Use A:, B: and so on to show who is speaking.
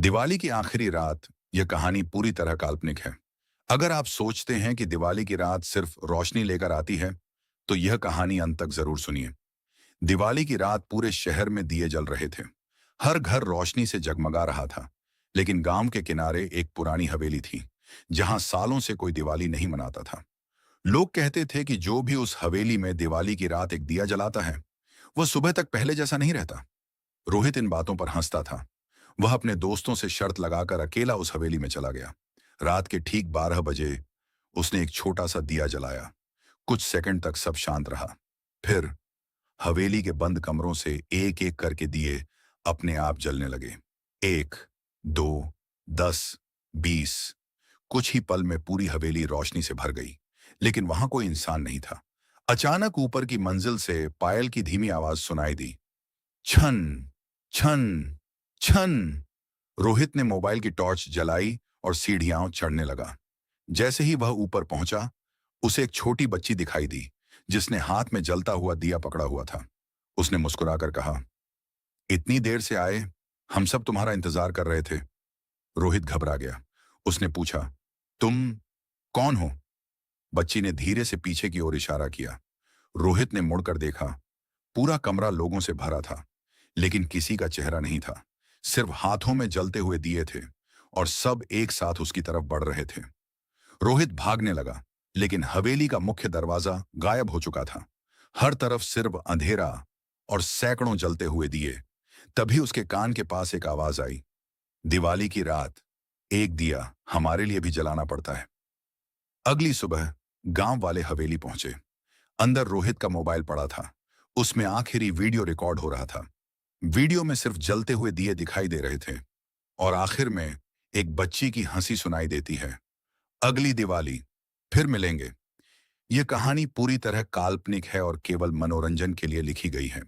A: दिवाली की आखिरी रात। यह कहानी पूरी तरह काल्पनिक है। अगर आप सोचते हैं कि दिवाली की रात सिर्फ रोशनी लेकर आती है, तो यह कहानी अंत तक जरूर सुनिए। दिवाली की रात पूरे शहर में दिए जल रहे थे। हर घर रोशनी से जगमगा रहा था। लेकिन गांव के किनारे एक पुरानी हवेली थी, जहां सालों से कोई दिवाली नहीं मनाता था। लोग कहते थे कि जो भी उस हवेली में दिवाली की रात एक दिया जलाता है, वह सुबह तक पहले जैसा नहीं रहता। रोहित इन बातों पर हंसता था। वह अपने दोस्तों से शर्त लगाकर अकेला उस हवेली में चला गया। रात के ठीक 12 बजे उसने एक छोटा सा दिया जलाया। कुछ सेकंड तक सब शांत रहा। फिर हवेली के बंद कमरों से एक एक करके दिए अपने आप जलने लगे। 1, 2, 10, 20। कुछ ही पल में पूरी हवेली रोशनी से भर गई, लेकिन वहां कोई इंसान नहीं था। अचानक ऊपर की मंजिल से पायल की धीमी आवाज सुनाई दी। छन, छन, छन। रोहित ने मोबाइल की टॉर्च जलाई और सीढ़ियां चढ़ने लगा। जैसे ही वह ऊपर पहुंचा, उसे एक छोटी बच्ची दिखाई दी, जिसने हाथ में जलता हुआ दिया पकड़ा हुआ था। उसने मुस्कुराकर कहा, इतनी देर से आए, हम सब तुम्हारा इंतजार कर रहे थे। रोहित घबरा गया। उसने पूछा, तुम कौन हो? बच्ची ने धीरे से पीछे की ओर इशारा किया। रोहित ने मुड़कर देखा। पूरा कमरा लोगों से भरा था, लेकिन किसी का चेहरा नहीं था। सिर्फ हाथों में जलते हुए दिए थे, और सब एक साथ उसकी तरफ बढ़ रहे थे। रोहित भागने लगा, लेकिन हवेली का मुख्य दरवाजा गायब हो चुका था। हर तरफ सिर्फ अंधेरा और सैकड़ों जलते हुए दिए। तभी उसके कान के पास एक आवाज आई, दिवाली की रात, एक दिया हमारे लिए भी जलाना पड़ता है। अगली सुबह गांव वाले हवेली पहुंचे। अंदर रोहित का मोबाइल पड़ा था। उसमें आखिरी वीडियो रिकॉर्ड हो रहा था। वीडियो में सिर्फ जलते हुए दिए दिखाई दे रहे थे, और आखिर में एक बच्ची की हंसी सुनाई देती है, अगली दिवाली फिर मिलेंगे। यह कहानी पूरी तरह काल्पनिक है और केवल मनोरंजन के लिए लिखी गई है।